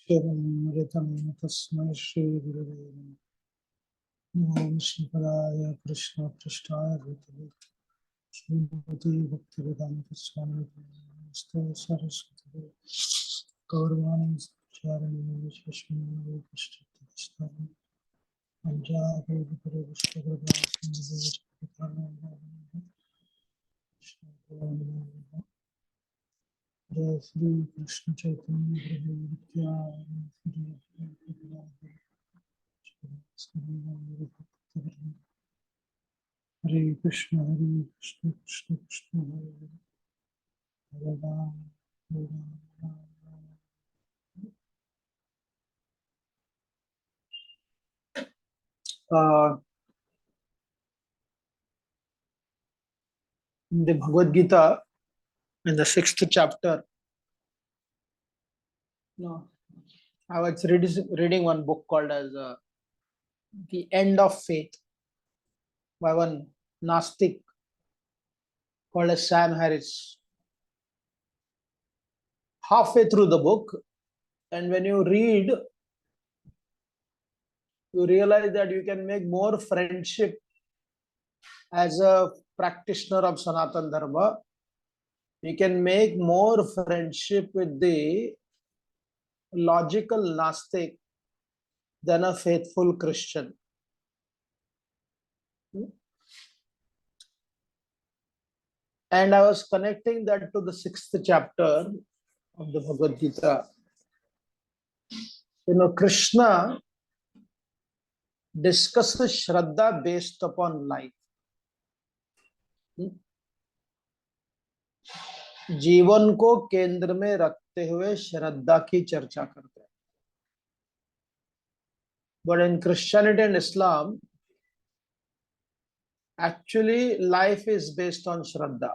शिवमृतं तस्मै श्रीगुरवे नमः। ॐ श्रीपदाय कृष्णपृष्ठाय भूतले श्रीमती भक्तिवेदान्त स्वामी नमस्ते सरस्वती गौरवाणी चारिणी विशेषणे पुष्टिस्तानि पंजाबी जय श्री कृष्ण चैतन्य प्रभु नित्यानंद हरे Krishna Krishna Krishna Hare Hare Ram Ram. In the Bhagavad Gita, in the 6th chapter, I was reading one book called as The End of Faith by one Gnostic called as Sam Harris. Halfway through the book, and when you read, you realize that you can make more friendship as a practitioner of Sanatana Dharma. You can make more friendship with the logical Gnostic than a faithful Christian. And I was connecting that to the 6th chapter of the Bhagavad Gita. Krishna discusses shraddha based upon life. जीवन को केंद्र में रखते हुए श्रद्धा की चर्चा करते हैं. But in Christianity and Islam, actually life is based on shraddha.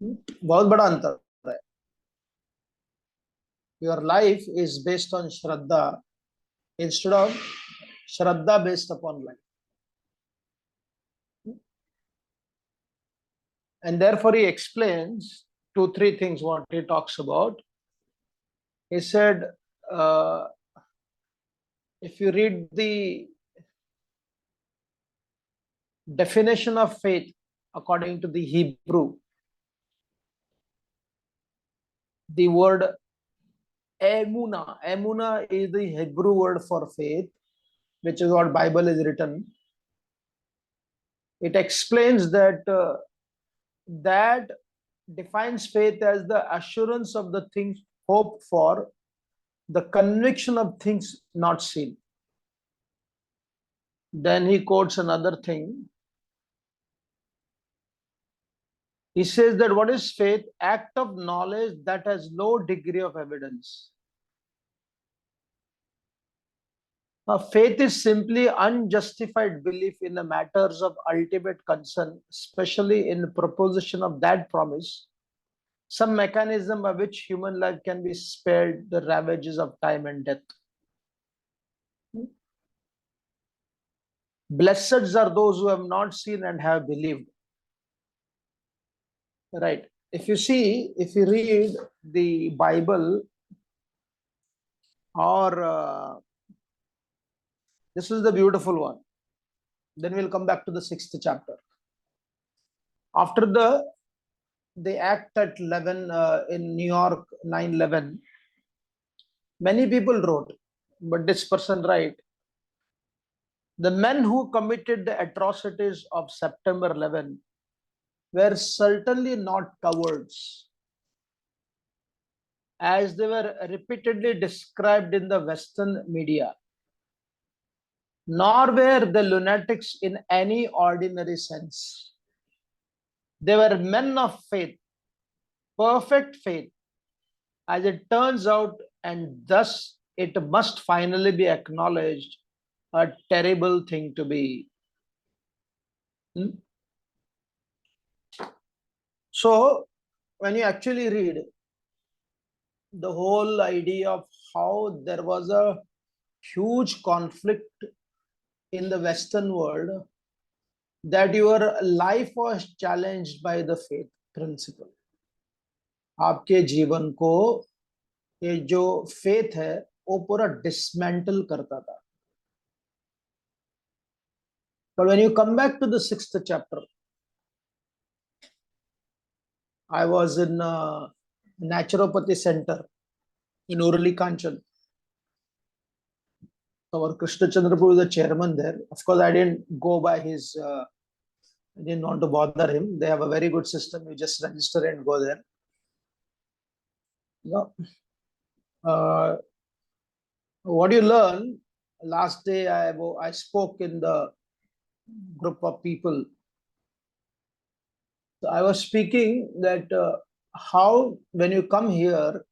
बहुत बड़ा अंतर है. Your life is based on shraddha instead of shraddha based upon life. And therefore he explains 2-3 things what he talks about. He said, if you read the definition of faith according to the Hebrew, the word emuna is the Hebrew word for faith, which is what Bible is written. It explains that that defines faith as the assurance of the things hoped for, the conviction of things not seen. Then he quotes another thing. He says that what is faith? Act of knowledge that has no degree of evidence. Now, faith is simply unjustified belief in the matters of ultimate concern, especially in the proposition of that promise, some mechanism by which human life can be spared the ravages of time and death. Blessed are those who have not seen and have believed. Right. If you read the Bible, or this is the beautiful one. Then we'll come back to the 6th chapter. After the act at 11 in New York, 9/11, many people wrote, but this person write, the men who committed the atrocities of September 11 were certainly not cowards, as they were repeatedly described in the Western media, nor were the lunatics in any ordinary sense. They were men of faith, perfect faith, as it turns out, and thus it must finally be acknowledged a terrible thing to be. So, when you actually read the whole idea of how there was a huge conflict in the Western world, that your life was challenged by the faith principle. आपके जीवन को ये जो faith है वो पूरा dismantle करता था. But when you come back to the sixth chapter, I was in a naturopathy center in Urali Kanchan. Our Krishna Chandra Prabhu is the chairman there. Of course, I didn't go by his, I didn't want to bother him. They have a very good system. You just register and go there. You know, what you learn, last day I spoke in the group of people. So I was speaking that how when you come here,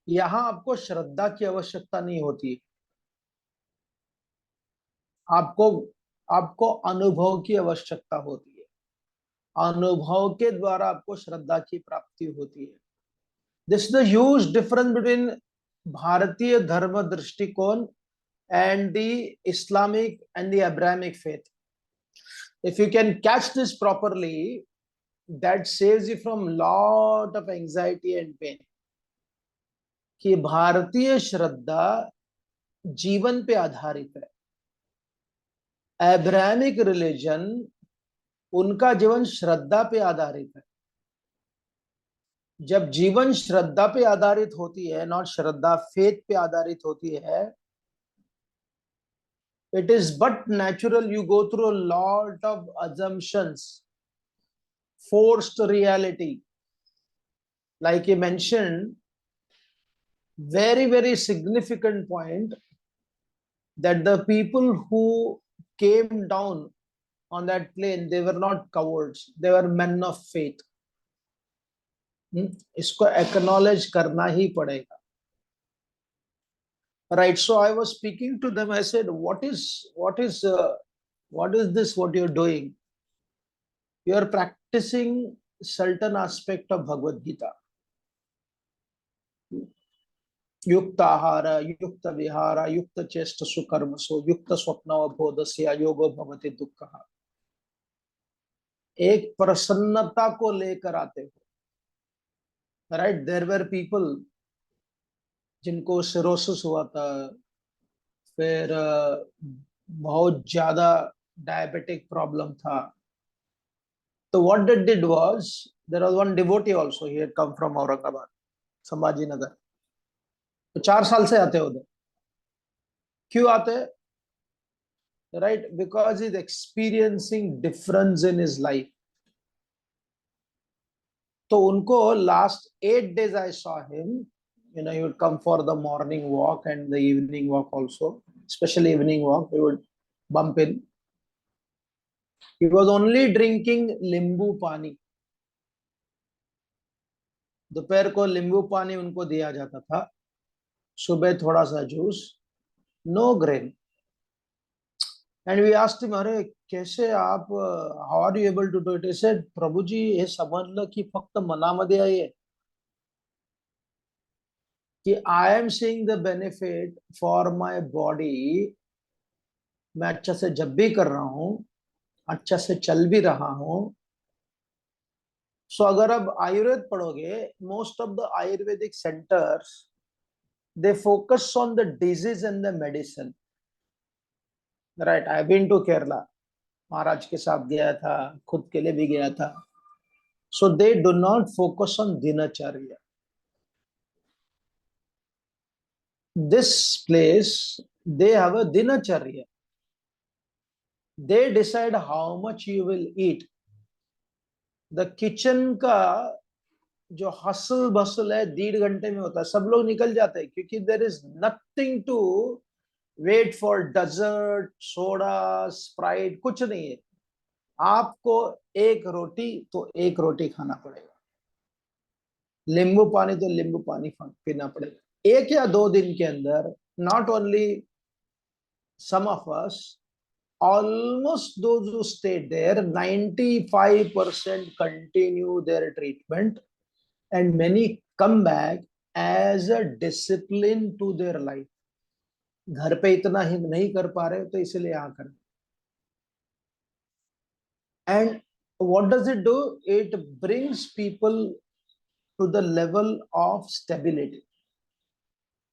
यहाँ आपको श्रद्धा की आवश्यकता नहीं होती. आपको आपको अनुभव की आवश्यकता होती है. अनुभव के द्वारा आपको श्रद्धा की प्राप्ति होती है. This is the huge difference between भारतीय धर्म दृष्टिकोण and the Islamic and the Abrahamic faith. If you can catch this properly, that saves you from lot of anxiety and pain. कि भारतीय श्रद्धा जीवन पे आधारित है. एब्राहमिक रिलीजन उनका जीवन श्रद्धा पे आधारित है. जब जीवन श्रद्धा पे आधारित होती है, नॉट श्रद्धा फेथ पे आधारित होती है, it is but natural you go through a lot of assumptions, forced reality. Like he mentioned, very significant point, that the people who came down on that plane, they were not cowards, they were men of faith. इसको acknowledge करना ही पड़ेगा. Right, so I was speaking to them. I said, what is this what you're doing? You are practicing certain aspect of Bhagavad Gita. Yukta ahara, yukta vihara, yukta chesta sukarmaso, yukta swapnava bodhasya yogo bhavati dukkha. एक प्रसन्नता को लेकर आते हो. Right, there were people जिनको cirrhosis हुआ था, फिर बहुत ज्यादा डायबिटिक प्रॉब्लम था. So what they did was, there was one devotee also, he had come from Aurangabad, Sambhaji Nagar. तो 4 साल से आते उधर. क्यों आते? Right, because he's experiencing difference in his life. तो उनको last 8 days I saw him. You know, he would come for the morning walk and the evening walk also, especially evening walk. He would bump in. He was only drinking limbu pani. दोपहर को नींबू पानी उनको दिया जाता था, सुबह थोड़ा सा juice, no grain. And we asked him, अरे कैसे आप, how are you able to do it? He said, Prabhu ji हे समजलं की फक्त मनामध्ये आहे कि I am seeing the benefit for my body. मैं अच्छा से जब भी कर रहा हूं, अच्छा से चल भी रहा हूं. सो अगर अब आयुर्वेद पढ़ोगे, most of the Ayurvedic centres they focus on the disease and the medicine. Right, I've been to Kerala. महाराज के साथ गया था, खुद के लिए भी गया था. So they do not focus on dinacharya. This place, they have a dinacharya. They decide how much you will eat. The kitchen का जो हसल बसल है 1.5 घंटे में होता है. सब लोग निकल जाते हैं क्योंकि there is nothing to wait for dessert, soda, sprite, कुछ नहीं है. आपको एक रोटी तो एक रोटी खाना पड़ेगा, नींबू पानी तो नींबू पानी पीना पड़ेगा. 1 या 2 दिन के अंदर, not only some of us, almost those who stayed there, 95% continue their treatment and many come back as a discipline to their life. घर पे इतना ही नहीं कर पा रहे तो इसलिए यहाँ कर. And what does it do? It brings people to the level of stability.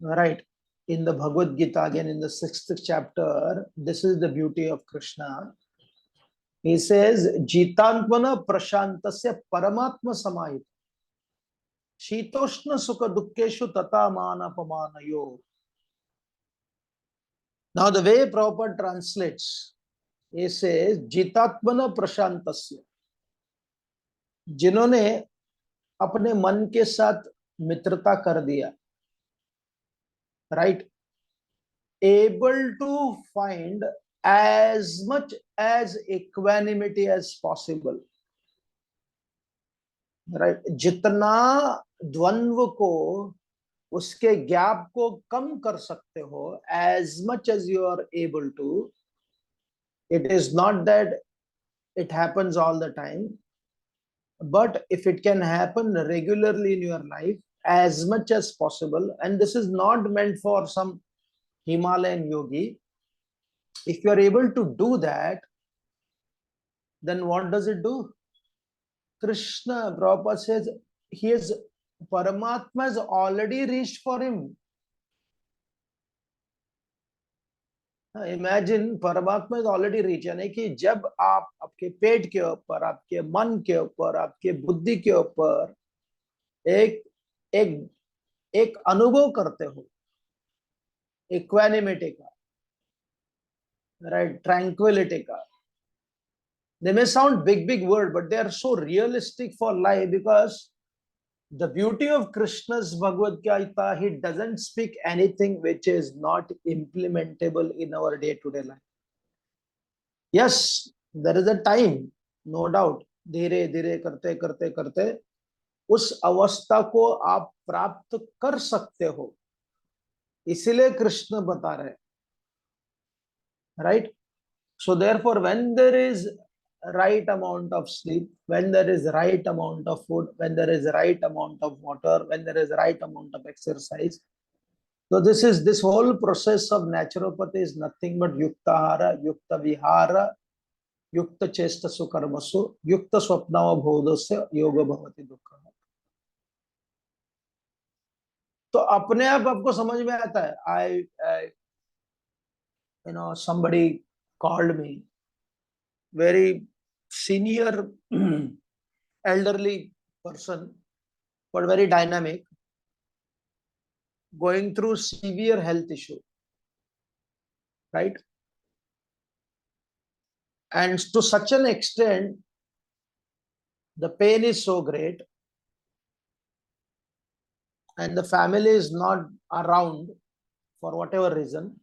Right. In the Bhagavad Gita, again in the 6th chapter, this is the beauty of Krishna. He says, Jitantmana prashantasya paramatma samahita. Shitoshna sukha dukkeshu tata mana pamanayo. Now the way Prabhupada translates, he says, Jitatmana prashantasya. जिन्होंने अपने मन के साथ मित्रता कर दिया, right, able to find as much as equanimity as possible, right, जितना द्वंद्व को, उसके गैप को कम कर सकते हो, as much as you are able to. It is not that it happens all the time, but if it can happen regularly in your life, as much as possible, and this is not meant for some Himalayan yogi, if you are able to do that, then what does it do? Krishna, Prabhupada says, Paramatma has already reached for him. Imagine, Paramatma is already reached. यानी कि जब आप आपके पेट के ऊपर, आपके मन के ऊपर, आपके बुद्धि के ऊपर एक एक एक अनुभव करते हो इक्वानिमिटी का, right, tranquility ka. They may sound big word, but they are so realistic for life, because the beauty of Krishna's Bhagavad Gita, he doesn't speak anything which is not implementable in our day-to-day life. Yes, there is a time, no doubt, धीरे धीरे करते करते करते उस अवस्था को आप प्राप्त कर सकते हो, इसीलिए कृष्ण बता रहे, right? So therefore, when there is right amount of sleep, when there is right amount of food, when there is right amount of water, when there is right amount of exercise, so this whole process of naturopathy is nothing but yuktahara, yukta vihara, yukta chesta sukarmasu, yukta swapnava bodhasya yoga bhavati dukkha. तो अपने आप आपको समझ में आता है. I somebody called me, very senior elderly person, but very dynamic, going through severe health issue, right? And to such an extent, the pain is so great, and the family is not around for whatever reason,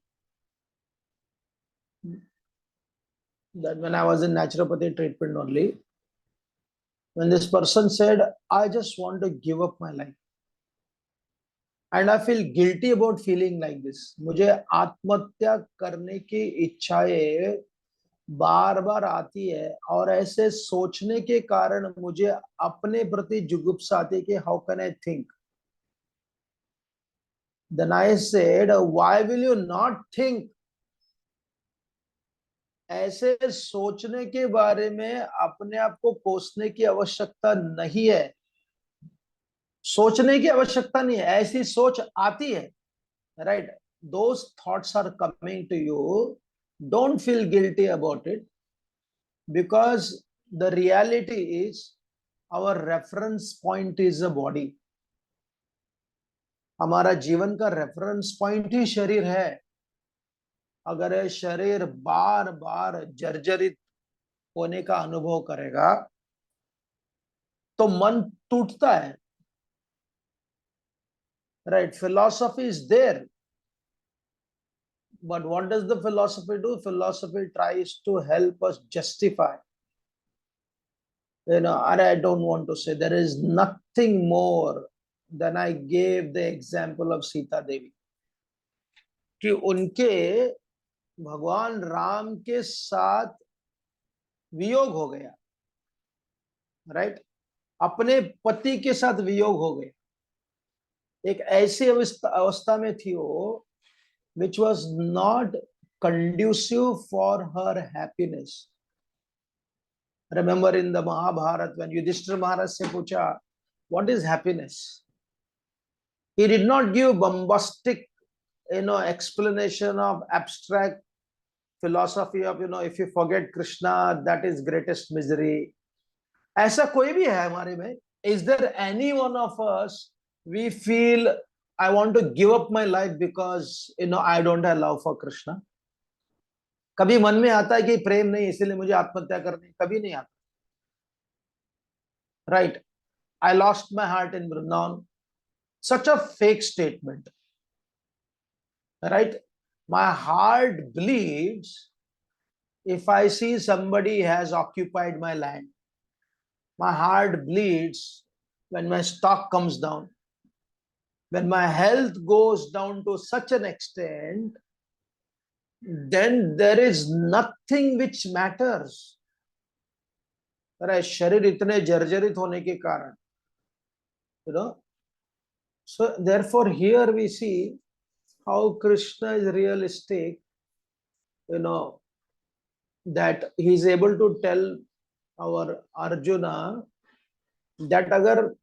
that when I was in naturopathy treatment only, when this person said, I just want to give up my life, and I feel guilty about feeling like this. मुझे आत्महत्या करने की इच्छाएं बार बार आती है, और ऐसे सोचने के कारण मुझे अपने प्रति जुगुप्सा आती है कि how can I think. Then I said, why will you not think? ऐसे सोचने के बारे में अपने आप को कोसने की आवश्यकता नहीं है, सोचने की आवश्यकता नहीं है, ऐसी सोच आती है, right? Those thoughts are coming to you, don't feel guilty about it, because the reality is our reference point is a body. हमारा जीवन का रेफरेंस पॉइंट ही शरीर है. अगर ये शरीर बार बार जर्जरित होने का अनुभव करेगा तो मन टूटता है, right? Philosophy is there, but what does the philosophy do? Philosophy tries to help us justify. I don't want to say, there is nothing more than I gave the example of Sita Devi, कि उनके भगवान राम के साथ वियोग हो गया, right? अपने पति के साथ वियोग हो गया. एक ऐसी अवस्था में थी वो, which was not conducive for her happiness. Remember in the Mahabharata, when Yudhishthira Maharaj से पूछा, what is happiness. He did not give bombastic, explanation of abstract philosophy of, if you forget Krishna, that is greatest misery. ऐसा कोई भी है हमारे में? Is there any one of us we feel I want to give up my life because I don't have love for Krishna? कभी मन में आता है कि प्रेम नहीं इसलिए मुझे आत्महत्या करनी? कभी नहीं आता. Right? I lost my heart in Vrindavan. Such a fake statement. Right? My heart bleeds if I see somebody has occupied my land. My heart bleeds when my stock comes down. When my health goes down to such an extent, then there is nothing which matters. अरे शरीर इतने जर्जरित होने के कारण, so therefore here we see how Krishna is realistic, that he is able to tell our Arjuna that अगर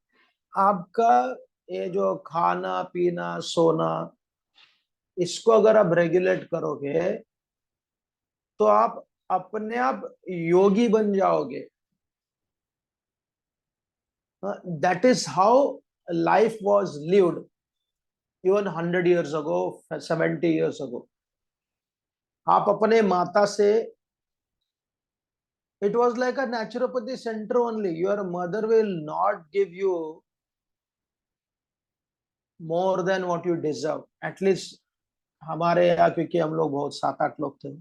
आपका ये जो खाना पीना सोना इसको अगर आप रेगुलेट करोगे तो आप अपने आप योगी बन जाओगे. That is how life was lived even 100 years ago, 70 years ago. आप अपने माता से, it was like a naturopathy center only. Your mother will not give you more than what you deserve. At least हमारे यहाँ, क्योंकि हम लोग बहुत 7-8 लोग थे,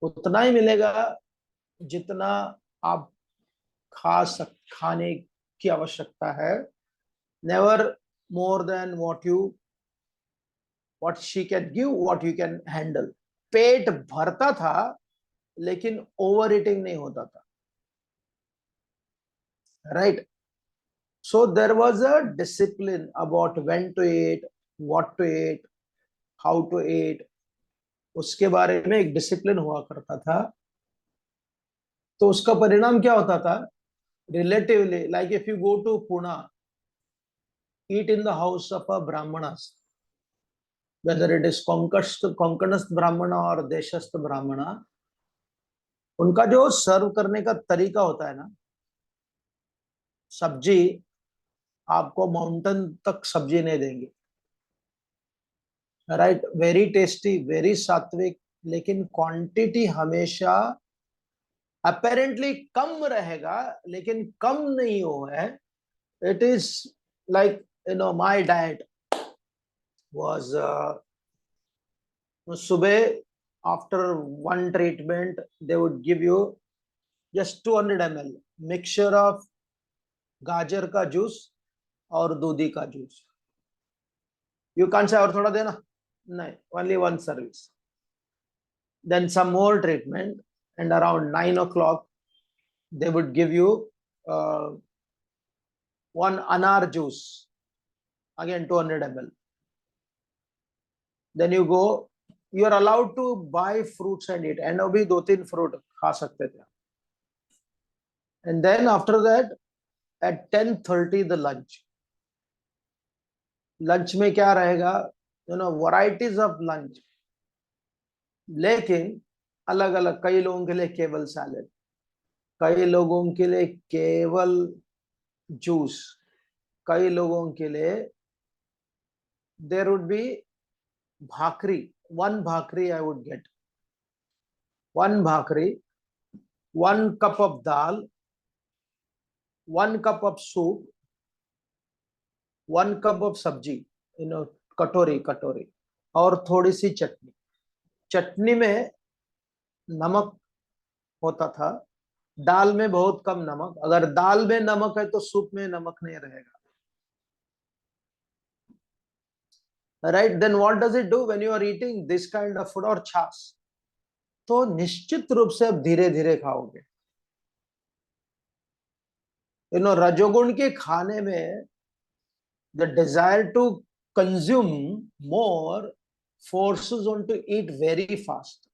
उतना ही मिलेगा जितना आप खाने की आवश्यकता है. Never more than what she can give, what you can handle. पेट भरता था लेकिन ओवर ईटिंग नहीं होता था. Right? So there was a discipline about when to eat, what to eat, how to eat. उसके बारे में एक डिसिप्लिन हुआ करता था. तो उसका परिणाम क्या होता था? Relatively, like if you go to Pune, eat in the house of a Brahmanas, whether it is Konkanast Brahmana or Deshast Brahmana, उनका जो सर्व करने का तरीका होता है ना, सब्जी आपको माउंटेन तक सब्जी नहीं देंगे. राइट? वेरी टेस्टी, वेरी सात्विक, लेकिन क्वांटिटी हमेशा अपेरेंटली कम रहेगा, लेकिन कम नहीं हो है. It is like my diet was सुबह after one treatment they would give you just 200 ml mixture of गाजर का जूस और दूधी का जूस. यू कैन से और थोड़ा देना? नहीं, only one service. Then some more treatment, and around 9 o'clock they would give you one anar juice, again 200 ml. Then you go, you are allowed to buy fruits and eat, and अभी 2-3 fruit खा सकते थे. And then after that at 10:30 the lunch. Lunch में क्या रहेगा? Varieties of lunch, लेकिन अलग अलग. कई लोगों के लिए केवल सैलेड, कई लोगों के लिए केवल जूस, कई लोगों के लिए there would be bhakri. one bhakri I would get, one bhakri, 1 cup of dal, 1 cup of soup, 1 cup of sabji, कटोरी, और थोड़ी सी चटनी. चटनी में नमक होता था, दाल में बहुत कम नमक. अगर दाल में नमक है तो सूप में नमक नहीं रहेगा. Right? Then what does it do when you are eating this kind of food? और छाछ, तो निश्चित रूप से आप धीरे धीरे खाओगे. रजोगुण के खाने में the desire to consume more forces on to eat very fast.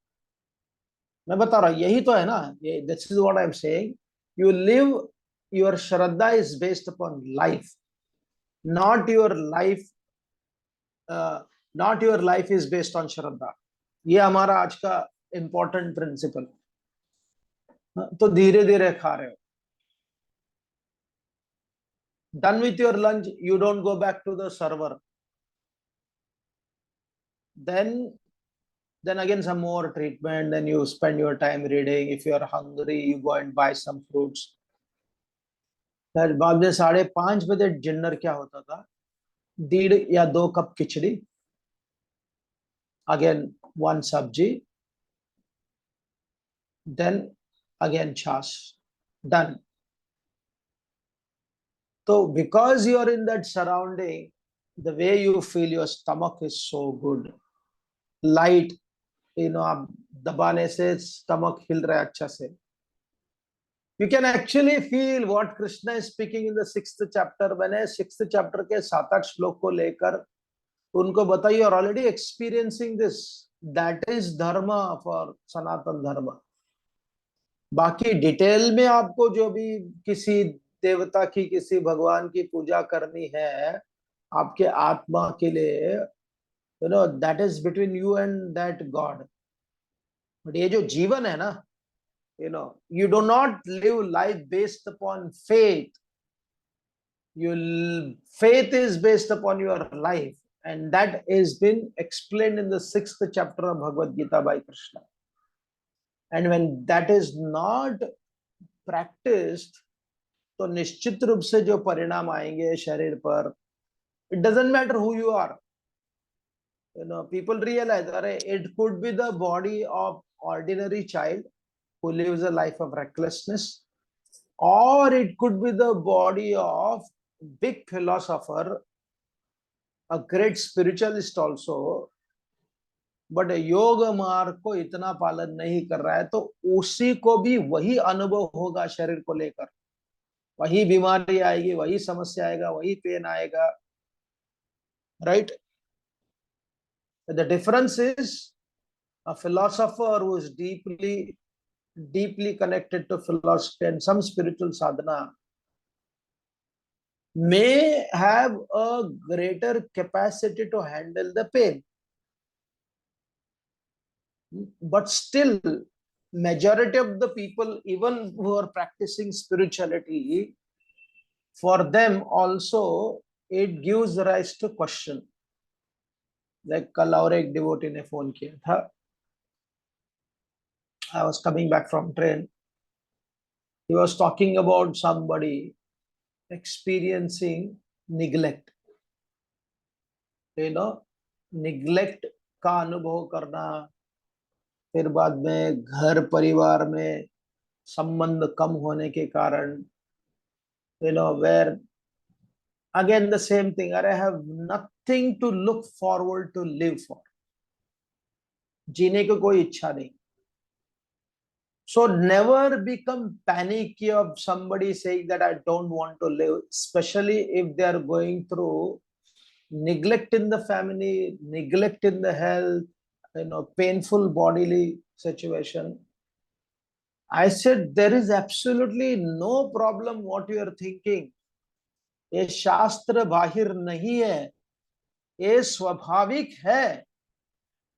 मैं बता रहा हूं, यही तो है ना. This is what I am saying. You live your shraddha is based upon life, not your life, uh, not your life is based on shraddha. ये हमारा आज का important principle. तो धीरे धीरे खा रहे हो. Done with your lunch, you don't go back to the server. Then again some more treatment, then you spend your time reading. If you are hungry, you go and buy some fruits. फिर बाद में 5:30 dinner क्या होता था, 1.5 या 2 cup khichdi, again 1 sabji, then again chash, done. So because you are in that surrounding, the way you feel, your stomach is so good, light, आप दबाने से stomach हिल रहा है अच्छा से. You can actually feel what Krishna is speaking in the 6th chapter. मैंने 6th chapter के 7-8 श्लोक को लेकर उनको बताइए, और already experiencing this. That is dharma for Sanatan dharma. बाकी डिटेल में आपको जो भी किसी देवता की, किसी भगवान की पूजा करनी है आपके आत्मा के लिए, that is between you and that God. But ये जो जीवन है ना, you do not live life based upon faith. Your faith is based upon your life, and that is been explained in the 6th chapter of Bhagavad Gita by Krishna. And when that is not practiced, तो निश्चित रूप से जो परिणाम आएंगे शरीर पर, it doesn't matter who you are. People realize, it could be the body of ordinary child who lives a life of recklessness, or it could be the body of big philosopher, a great spiritualist also, but योग मार्ग को इतना पालन नहीं कर रहा है, तो उसी को भी वही अनुभव होगा शरीर को लेकर, वही बीमारी आएगी, वही समस्या आएगा, वही पेन आएगा, right? The difference is a philosopher who is deeply connected to philosophy and some spiritual sadhana may have a greater capacity to handle the pain, but still majority of the people, even who are practicing spirituality, for them also it gives rise to question. Like कल और एक devotee ने phone किया था. I was coming back from train. He was talking about somebody experiencing neglect. Neglect का अनुभव करना, फिर बाद में घर परिवार में संबंध कम होने के कारण, where again the same thing, I have nothing to look forward to live for. जीने को कोई इच्छा नहीं. So never become panicky of somebody saying that I don't want to live, especially if they are going through neglect in the family, neglect in the health, painful bodily situation. I said, there is absolutely no problem what you are thinking. ये शास्त्र बाहिर नहीं है, ये स्वाभाविक है.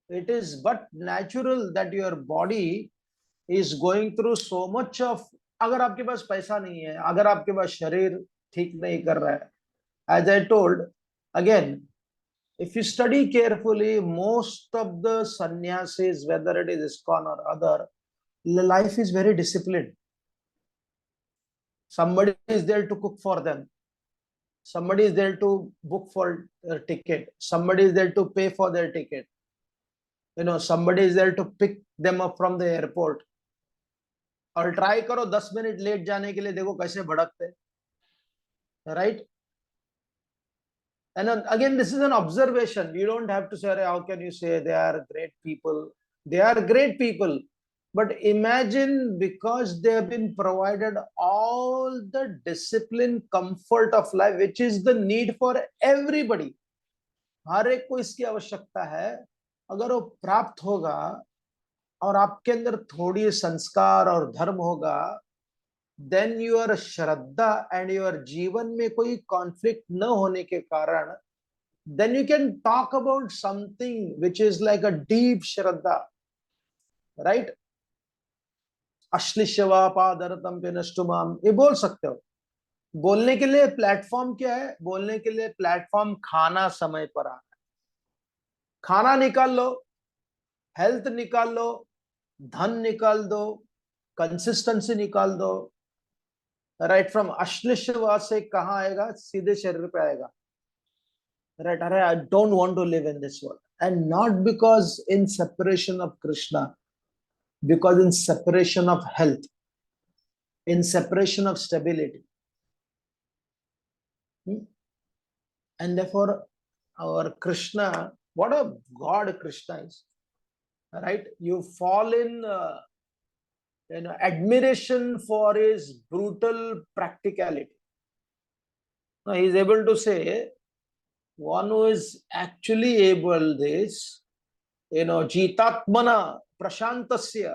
It is but natural that your body is going through so much of, अगर आपके पास पैसा नहीं है, अगर आपके पास शरीर ठीक नहीं कर रहा है, as I told, again, if you study carefully, most of the sannyasis, whether it is ISKCON or other, life is very disciplined. Somebody is there to cook for them. Somebody is there to book for a ticket. Somebody is there to pay for their ticket. Somebody is there to pick them up from the airport. और try करो 10 minute late जाने के लिए, देखो कैसे भड़कते, right? And again, this is an observation. You don't have to say, how can you say they are great people? They are great people. But imagine, because they have been provided all the discipline, comfort of life, which is the need for everybody. हर एक को इसकी आवश्यकता है. अगर वो प्राप्त होगा और आपके अंदर थोड़ी संस्कार और धर्म होगा, then your shraddha and your जीवन में कोई conflict न होने के कारण, then you can talk about something which is like a deep shraddha, right? अश्लिष्यवा पादरतम पे नष्टुमाम, ये बोल सकते हो. बोलने के लिए प्लेटफॉर्म क्या है? बोलने के लिए प्लेटफॉर्म खाना समय पर आना. खाना निकाल लो, हेल्थ निकाल लो, धन निकाल दो, कंसिस्टेंसी निकाल दो, राइट? फ्रॉम अश्लिष्यवा से कहां आएगा? सीधे शरीर पे आएगा, राइट? अरे I don't want to live in this world, and not because in separation of Krishna, because in separation of health, in separation of stability. And therefore our Krishna, what a God Krishna is, right? You fall in admiration for his brutal practicality. Now he is able to say, one who is actually able this, jitatmana prashantasya,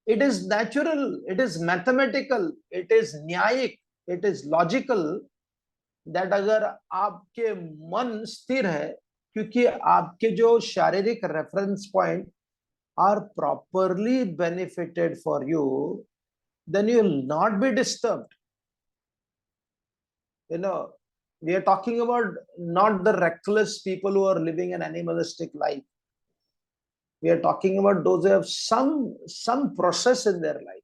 it is natural, it is mathematical, it is न्यायिक, it is logical, that अगर आपके मन स्थिर है, क्योंकि आपके जो शारीरिक reference point are properly benefited for you, then you will not be disturbed. We are talking about not the reckless people who are living an animalistic life. We are talking about those who have some process in their life,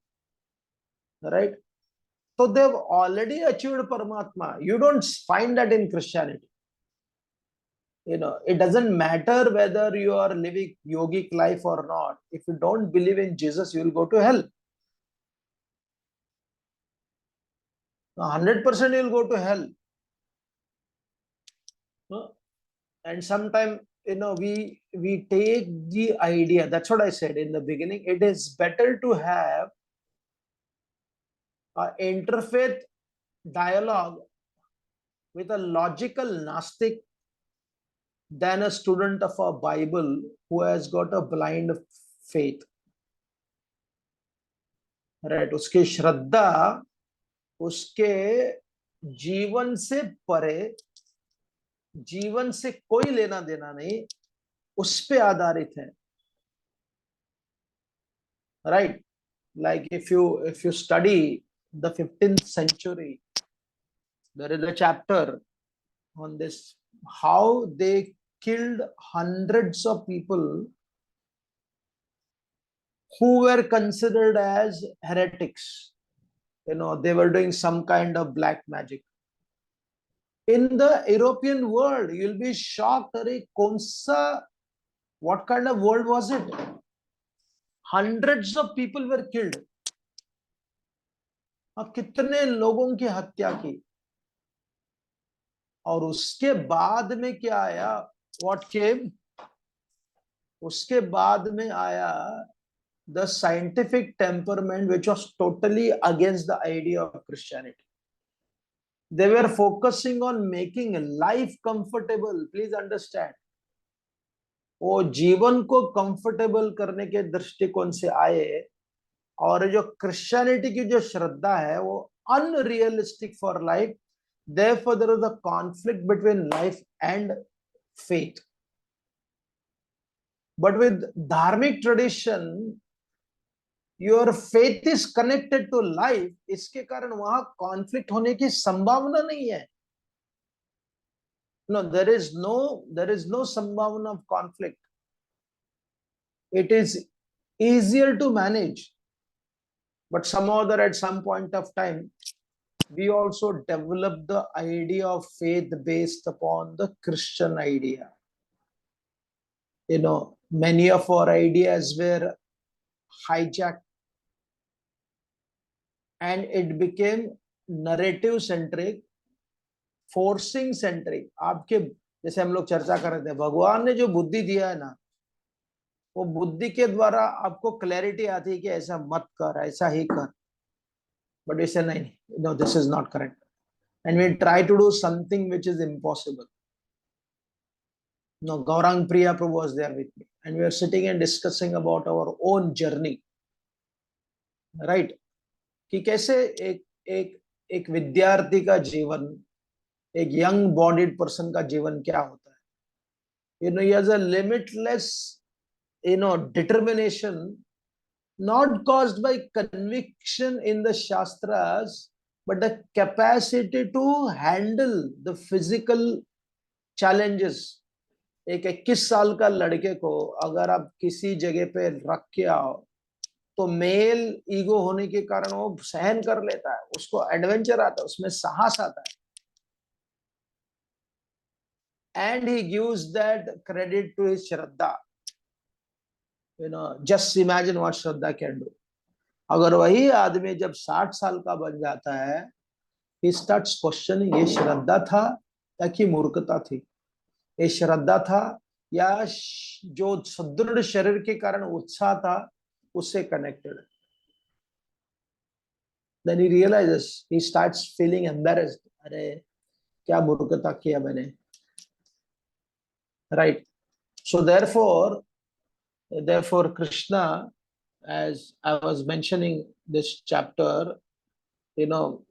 right? So they've already achieved Paramatma. You don't find that in Christianity. It doesn't matter whether you are living yogic life or not. If you don't believe in Jesus, you will go to hell. 100% you will go to hell. And sometimes, we take the idea, that's what I said in the beginning, it is better to have an interfaith dialogue with a logical Gnostic than a student of a Bible who has got a blind faith, right? उसके श्रद्धा उसके जीवन से परे, जीवन से कोई लेना देना नहीं, उस पे आधारित है, right? Like if you study the 15th century, there is a chapter on this, how they killed hundreds of people who were considered as heretics. They were doing some kind of black magic. In the European world, you'll be shocked, what kind of world was it? Hundreds of people were killed. कितने लोगों की हत्या की, और उसके बाद में क्या आया? What came? उसके बाद में आया the scientific temperament, which was totally against the idea of Christianity. They were focusing on making life comfortable. Please understand. वो जीवन को कंफर्टेबल करने के दृष्टिकोण से आए, और जो क्रिश्चियनिटी की जो श्रद्धा है वो unrealistic for life. Therefore, there is a conflict between life and faith. But with dharmic tradition, your faith is connected to life. इसके कारण वहां conflict होने की संभावना नहीं है. No, there is no संभावना of conflict. It is easier to manage. But somehow that at some point of time, we also developed the idea of faith based upon the Christian idea. Many of our ideas were hijacked, and it became narrative centric, forcing centric. आपके जैसे हम लोग चर्चा कर रहे थे, भगवान ने जो बुद्धि दिया है ना, वो बुद्धि के द्वारा आपको क्लैरिटी आती है कि ऐसा मत कर, ऐसा ही कर. But we say नहीं, no, this is not correct, and we try to do something which is impossible. No, Gaurang Priya Prabhu was there with me, and we were sitting and discussing about our own journey, right? कि कैसे एक एक एक विद्यार्थी का जीवन, एक young bodied person का जीवन क्या होता है. He has a limitless, determination, not caused by conviction in the Shastras, but the capacity to handle the physical challenges. एक 21 साल का लड़के को अगर आप किसी जगह पे रख के आओ, तो मेल ईगो होने के कारण वो सहन कर लेता है, उसको एडवेंचर आता है, उसमें साहस आता है. And he gives that credit to his shraddha. Just imagine what shraddha can do. अगर वही आदमी जब 60 साल का बन जाता है, he starts questioning, ये श्रद्धा था या कि मूर्खता थी, ये श्रद्धा था या जो सुदृढ़ शरीर के कारण उत्साह था उससे connected. Then he realizes, he starts feeling embarrassed. अरे क्या मूर्खता किया मैंने, right? So therefore Krishna, as I was mentioning this chapter, you know,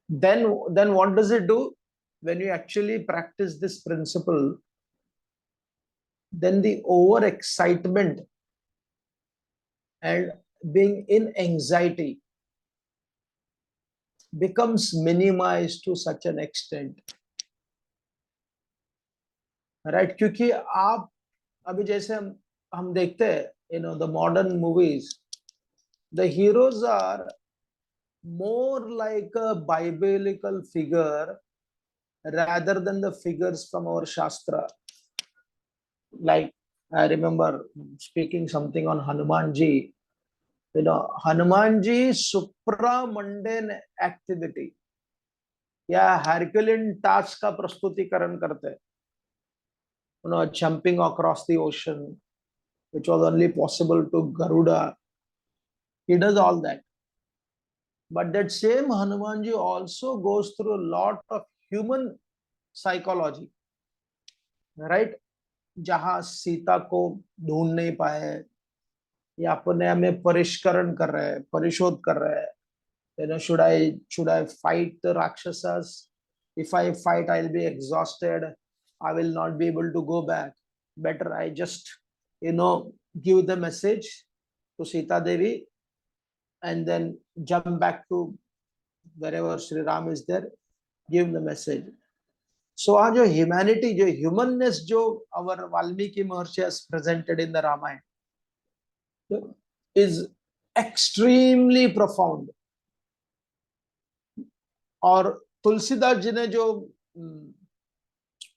then what does it do when you actually practice this principle? Then the over excitement and being in anxiety becomes minimized to such an extent, right? क्योंकि आप अभी जैसे हम देखते हैं, the modern movies, the heroes are more like a biblical figure rather than the figures from our Shastra. Like, I remember speaking something on Hanumanji. Hanumanji supra-mundane activity या Herculean task का प्रस्तुतिकरण करते हैं. Jumping across the ocean, which was only possible to Garuda. He does all that. But that same Hanumanji also goes through a lot of human psychology, right? जहां सीता को ढूंढ नहीं पाए या अपने में परिष्करण कर रहे हैं, परिशोध कर रहे हैं. Should I fight the Rakshasas? If I fight, I'll be exhausted. I will not be able to go back. Better I just, give the message to Sita Devi and then jump back to wherever Sri Ram is there, give the message. So our humanity, humanness, our Valmiki Maharshi has presented in the Ramayana is extremely profound. और तुलसीदास जी ने जो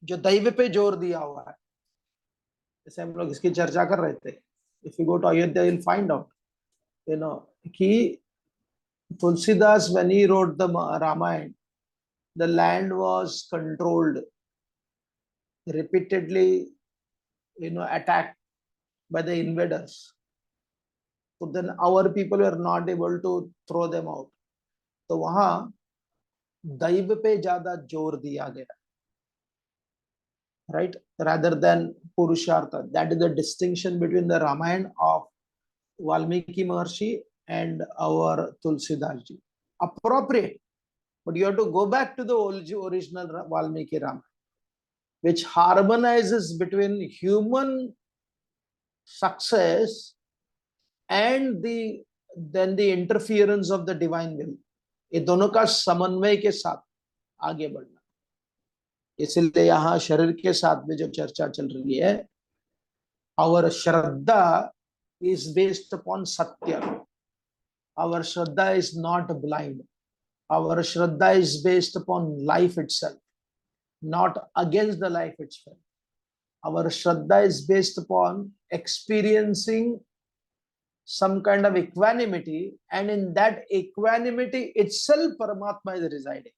दैव पे जोर दिया हुआ है, जैसे हम लोग इसकी चर्चा कर रहे थे, if you go to Ayodhya, you'll find out, कि Tulsidas, when he wrote the Ramayana, the land was controlled, repeatedly, attacked by the invaders. So then our people were not able to throw them out. तो वहां दैव पे ज्यादा जोर दिया गया, right, rather than purushartha. That is the distinction between the Ramayana of Valmiki Maharshi and our Tulsidas ji. Appropriate, but you have to go back to the original Valmiki Ramayana, which harmonizes between human success and then the interference of the divine will. ये दोनों का समन्वय के साथ आगे बढ़ना. इसलिए यहाँ शरीर के साथ में जो चर्चा चल रही है, our shraddha is based upon satya. Our shraddha is not blind. Our shraddha is based upon life itself, not against the life itself. Our shraddha is based upon experiencing some kind of equanimity, and in that equanimity itself Paramatma is residing.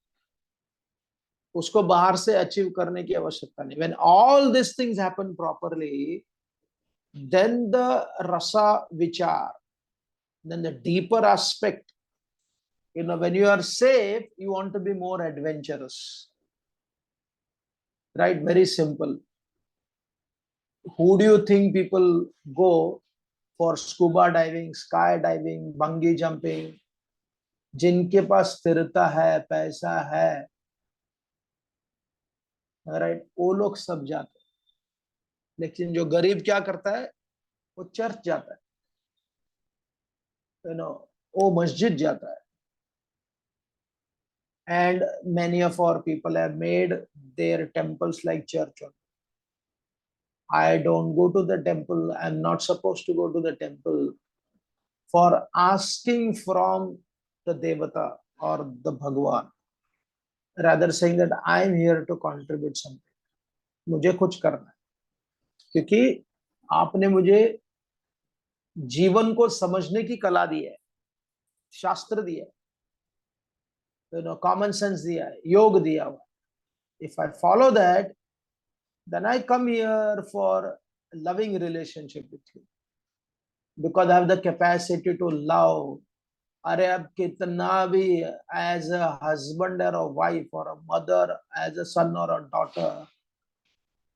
उसको बाहर से achieve करने की आवश्यकता नहीं. When all these things happen properly, then the rasa vichar, then the deeper aspect, when you are safe, you want to be more adventurous. right? Very simple. Who do you think people go for scuba diving, skydiving, bungee jumping? जिनके पास स्थिरता है, पैसा है, right, वो लोग सब जाते हैं। लेकिन जो गरीब क्या करता है, वो चर्च जाता है, यू नो, वो मस्जिद जाता है। And many of our people have made their temples like church. I don't go to the temple. I'm not supposed to go to the temple for asking from the Devata or the Bhagwan. Rather saying that I'm here to contribute something. मुझे कुछ करना है, क्योंकि आपने मुझे जीवन को समझने की कला दी है, शास्त्र दिया है, कॉमन सेंस दिया है, योग दिया हुआ। If I follow that, then I come here for a loving relationship with you, because I have the capacity to love. अरे अब कितना भी as a husband or a wife or a mother, as a son or a daughter,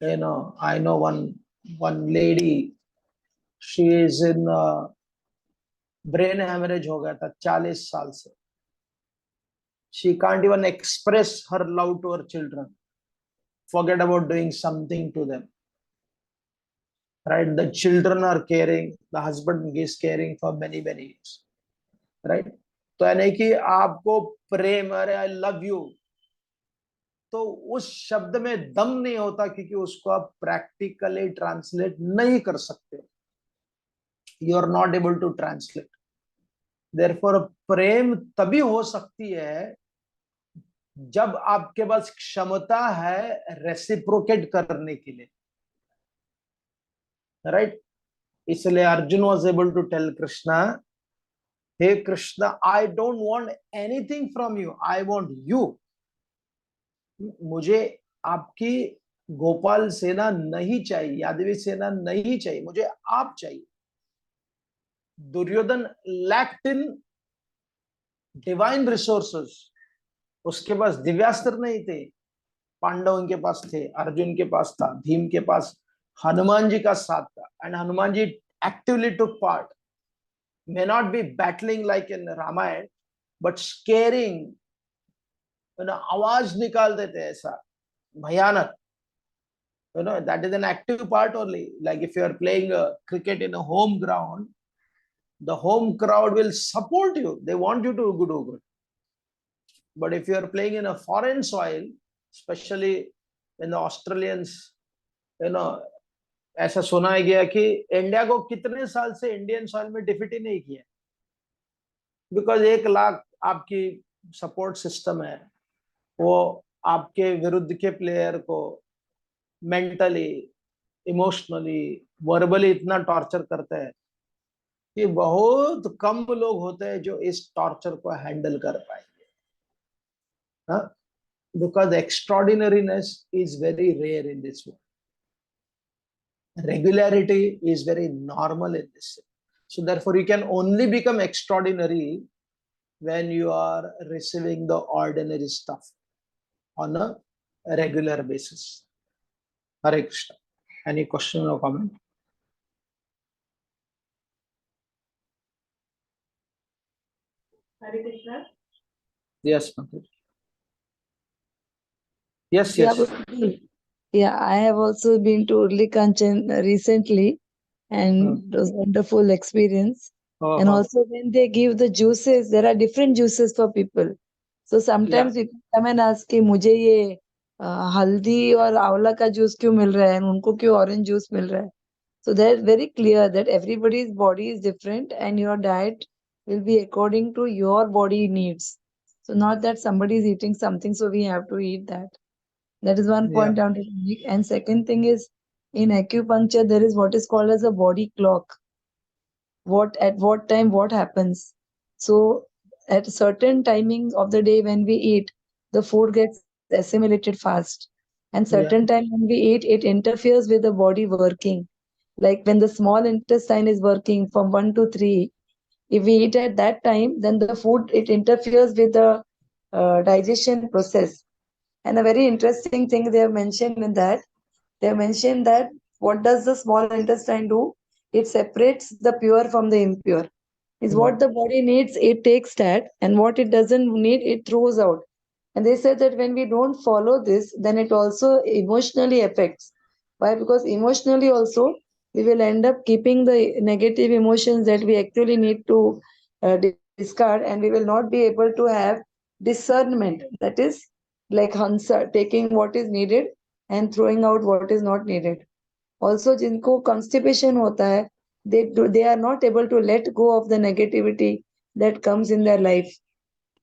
I know one lady, she is in brain hemorrhage हो गया था 40 साल से. She can't even express her love to her children. Forget about doing something to them. Right? The children are caring, the husband is caring for many years. Right? तो यानी कि आपको प्रेम, अरे आई लव यू, तो उस शब्द में दम नहीं होता, क्योंकि उसको आप प्रैक्टिकली ट्रांसलेट नहीं कर सकते. You are not able to translate. Therefore प्रेम तभी हो सकती है जब आपके पास क्षमता है रेसिप्रोकेट करने के लिए. राइट? इसलिए Arjun was able to tell Krishna, हे Krishna, I don't want anything from you, I want you. मुझे आपकी गोपाल सेना नहीं चाहिए, यादवी सेना नहीं चाहिए, मुझे आप चाहिए. Duryodhan lacked in divine resources. उसके पास दिव्यास्त्र नहीं थे. पांडवों के पास थे, अर्जुन के पास था, भीम के पास हनुमान जी का साथ था. And Hanuman ji actively took part. May not be battling like in Ramayana, but scaring, आवाज निकाल देते ऐसा भयानक. That is an active part only. Like if you are playing cricket in a home ground, the home crowd will support you. They want you to do good. But if you are playing in a foreign soil, especially in the Australians, ऐसा सुना गया कि India को कितने साल से Indian soil में defeat ही नहीं किया, बिकॉज 1 लाख आपकी सपोर्ट सिस्टम है, वो आपके विरुद्ध के प्लेयर को मेंटली, इमोशनली, वर्बली इतना टॉर्चर करते हैं कि बहुत कम लोग होते हैं जो इस टॉर्चर को हैंडल कर पाएंगे. Because extraordinariness is very rare in this world. Regularity is very normal in this. So therefore you can only become extraordinary when you are receiving the ordinary stuff on a regular basis. Hare Krishna. Any question or comment? Hare Krishna. Yes, Pankaj. Yes, yes. Yeah, I have also been to Urli Kanchan recently, and it was a wonderful experience. And also when they give the juices, there are different juices for people. So sometimes people come and ask कि मुझे ये हल्दी और आंवला का juice क्यों मिल रहा है, उनको क्यों ऑरेंज जूस मिल रहा है. So they're very clear that everybody's body is different and your diet will be according to your body needs. So not that somebody is eating something, so we have to eat that. That is one point I want to make. And second thing is, in acupuncture, there is what is called as a body clock. At what time what happens. So at a certain timing of the day when we eat, the food gets assimilated fast. And certain time when we eat, it interferes with the body working. Like when the small intestine is working from 1 to 3, if we eat at that time, then the food, it interferes with the digestion process. And a very interesting thing they have mentioned in that, they have mentioned that what does the small intestine do? It separates the pure from the impure. Is what the body needs, it takes that, and what it doesn't need, it throws out. And they said that when we don't follow this, then it also emotionally affects. Why? Because emotionally also we will end up keeping the negative emotions that we actually need to discard, and we will not be able to have discernment. That is like Hansa, taking what is needed and throwing out what is not needed. Also, जिनको constipation होता है, they are not able to let go of the negativity that comes in their life,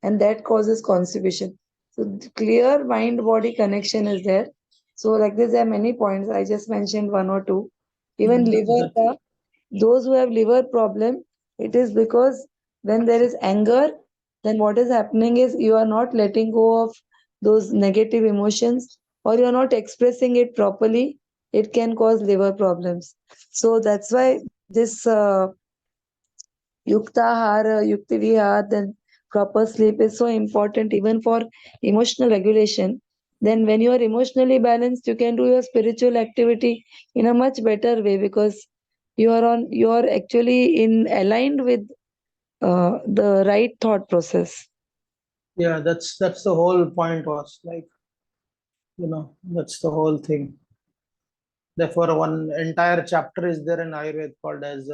and that causes constipation. So clear mind body connection is there. So like this, there are many points. I just mentioned one or two. Even liver, those who have liver problem, it is because when there is anger, then what is happening is you are not letting go of those negative emotions, or you are not expressing it properly. It can cause liver problems. So that's why this Yuktahar, Yuktivihar, then proper sleep is so important even for emotional regulation. Then when you are emotionally balanced, you can do your spiritual activity in a much better way, because you are actually in aligned with the right thought process. Yeah, that's the whole point was like, that's the whole thing. Therefore, one entire chapter is there in Ayurveda called as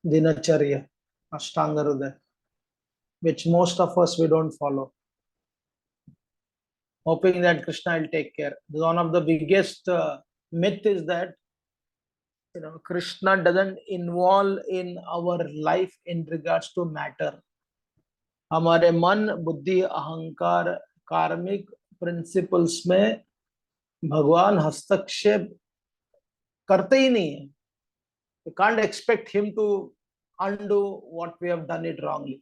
Dinacharya, Ashtanga Hridaya, which most of us we don't follow. Hoping that Krishna will take care. One of the biggest myth is that Krishna doesn't involve in our life in regards to matter. हमारे मन बुद्धि अहंकार कार्मिक principles में भगवान हस्तक्षेप करते ही नहीं है. We can't expect him to undo what we have done it wrongly.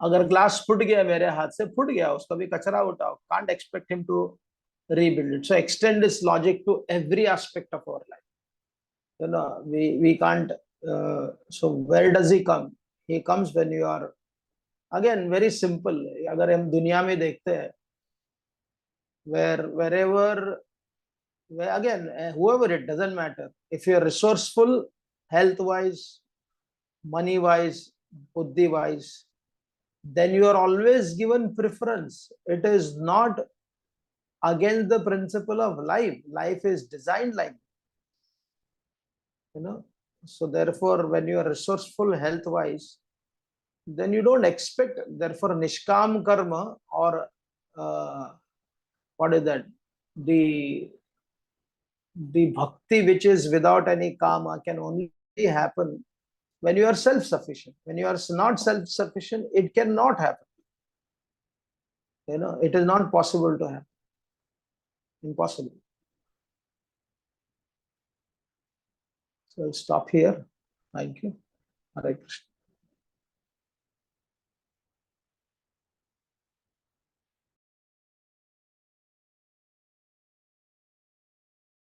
अगर ग्लास फूट गया मेरे हाथ से, फूट गया, उसका भी कचरा उठाओ. Can't expect him to rebuild it. So extend this logic to every aspect of our life. We can't. So where does he come? He comes when you are, again, very simple. अगर हम दुनिया में देखते हैं, wherever, again, whoever, it doesn't matter. If you're resourceful, health wise, money wise, buddhi wise, then you are always given preference. It is not against the principle of life. Life is designed like, so therefore when you are resourceful health wise, then you don't expect. Therefore nishkam karma, or what is that, the bhakti which is without any karma can only happen when you are self-sufficient. When you are not self-sufficient, it cannot happen. It is not possible to happen. Impossible. So I'll stop here. Thank you. Hare Krishna.